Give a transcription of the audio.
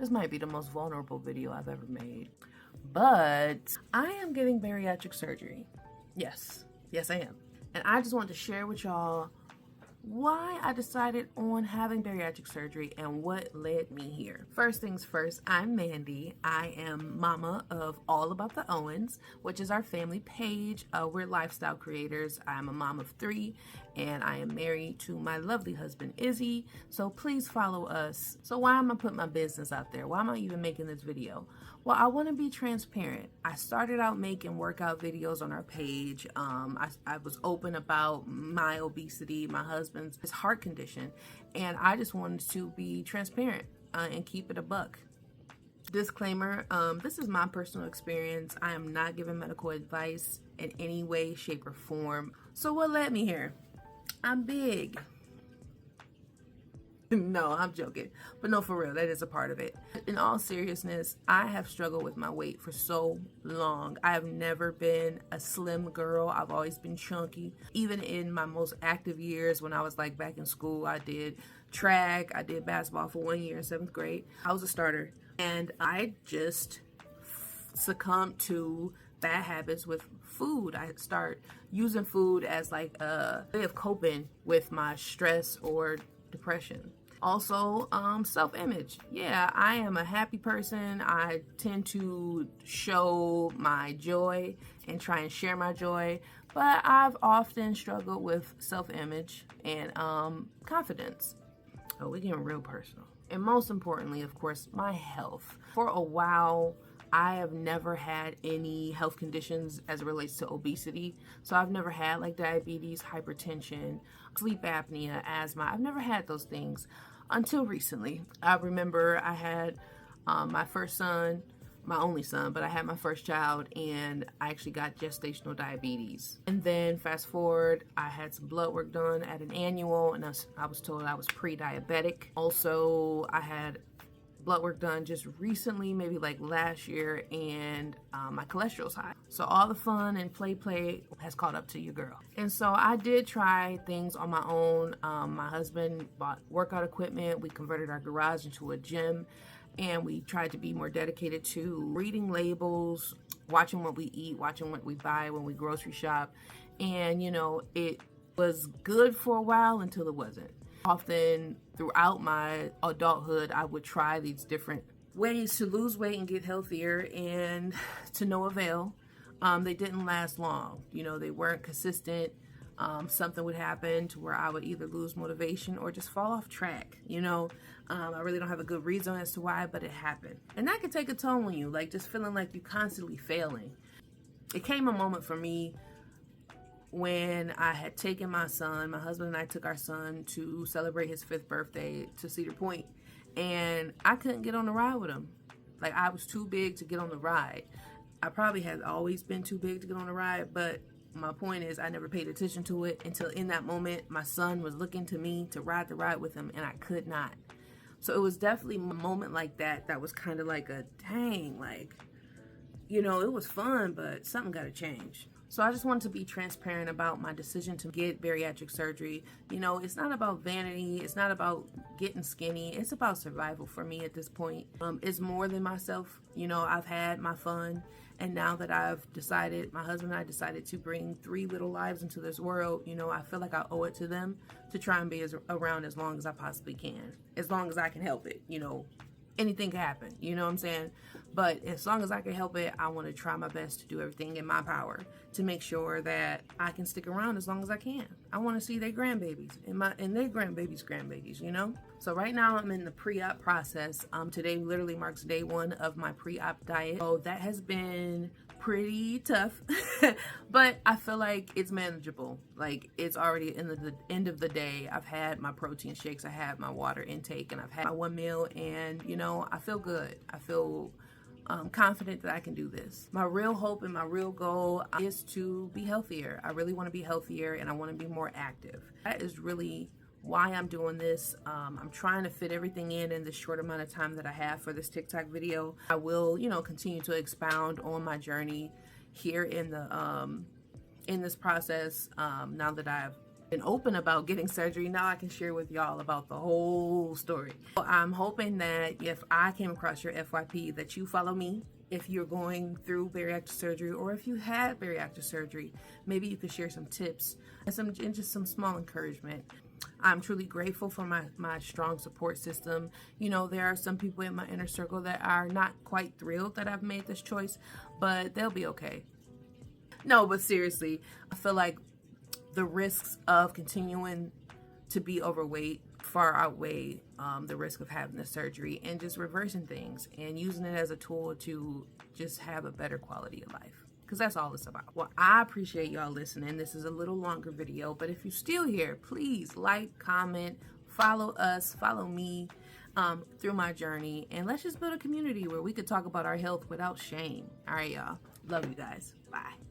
This might be the most vulnerable video I've ever made. But I am getting bariatric surgery. Yes, I am. And I just wanted to share with y'all why I decided on having bariatric surgery and what led me here. First things first, I'm Mandy. I am mama of All About the Owens, which is our family page. We're lifestyle creators. I'm a mom of 3 and I am married to my lovely husband Izzy. So please follow us. So why am I putting my business out there? Why am I even making this video? Well, I want to be transparent. I started out making workout videos on our page. I was open about my obesity, my husband's heart condition, and I just wanted to be transparent and keep it a buck. Disclaimer, this is my personal experience. I am not giving medical advice in any way, shape, or form. So what led me here? I'm big. No, I'm joking. But no, for real, that is a part of it. In all seriousness, I have struggled with my weight for so long. I have never been a slim girl. I've always been chunky. Even in my most active years, when I was like back in school, I did track, I did basketball for 1 year in 7th grade. I was a starter. And I just succumbed to bad habits with food. I start using food as like a way of coping with my stress or depression. Also, self-image. Yeah, I am a happy person. I tend to show my joy and try and share my joy, but I've often struggled with self-image and confidence. Oh, we're getting real personal. And most importantly, of course, my health. For a while, I have never had any health conditions as it relates to obesity. So I've never had like diabetes, hypertension, sleep apnea, asthma. I've never had those things until recently. I remember I had my first son, my only son, but I had my first child and I actually got gestational diabetes. And then fast forward, I had some blood work done at an annual and I was told I was pre-diabetic. Also, I had blood work done just recently, maybe like last year, and my cholesterol's high. So all the fun and play has caught up to your girl. And so I did try things on my own. My husband bought workout equipment. We converted our garage into a gym, and we tried to be more dedicated to reading labels, watching what we eat, watching what we buy when we grocery shop. And you know, it was good for a while until it wasn't. Often throughout my adulthood, I would try these different ways to lose weight and get healthier, and to no avail. They didn't last long. You know, they weren't consistent. Something would happen to where I would either lose motivation or just fall off track. You know, I really don't have a good reason as to why, but it happened. And that could take a toll on you, like just feeling like you're constantly failing. It came a moment for me when I had taken my son, my husband and I took our son to celebrate his 5th birthday to Cedar Point, and I couldn't get on the ride with him. Like, I was too big to get on the ride. I probably had always been too big to get on the ride, but my point is I never paid attention to it until in that moment my son was looking to me to ride the ride with him, and I could not. So it was definitely a moment like that that was kind of like a dang, like, you know, it was fun, but something got to change. So I just wanted to be transparent about my decision to get bariatric surgery. You know, it's not about vanity. It's not about getting skinny. It's about survival for me at this point. It's more than myself. You know, I've had my fun. And now that I've decided, my husband and I decided to bring 3 little lives into this world, you know, I feel like I owe it to them to try and be around as long as I possibly can. As long as I can help it, you know. Anything can happen, you know what I'm saying? But as long as I can help it, I want to try my best to do everything in my power to make sure that I can stick around as long as I can. I want to see their grandbabies and their grandbabies, you know? So right now I'm in the pre-op process. Today literally marks day 1 of my pre-op diet. So that has been pretty tough, but I feel like it's manageable. Like, it's already in the end of the day. I've had my protein shakes, I had my water intake, and I've had my 1 meal, and you know, I feel good. I feel confident that I can do this. My real hope and my real goal is to be healthier. I really want to be healthier, and I want to be more active. That is really why I'm doing this. I'm trying to fit everything in this short amount of time that I have for this TikTok video. I will, you know, continue to expound on my journey here in the in this process, now that I've and open about getting surgery, now I can share with y'all about the whole story. So I'm hoping that if I came across your FYP that you follow me. If you're going through bariatric surgery, or if you had bariatric surgery, maybe you could share some tips and just some small encouragement. I'm truly grateful for my strong support system. You know, there are some people in my inner circle that are not quite thrilled that I've made this choice, but they'll be okay. No, but seriously, I feel like the risks of continuing to be overweight far outweigh the risk of having the surgery, and just reversing things and using it as a tool to just have a better quality of life, because that's all it's about. Well, I appreciate y'all listening. This is a little longer video, but if you're still here, please like, comment, follow us, follow me through my journey, and let's just build a community where we could talk about our health without shame. All right, y'all. Love you guys. Bye.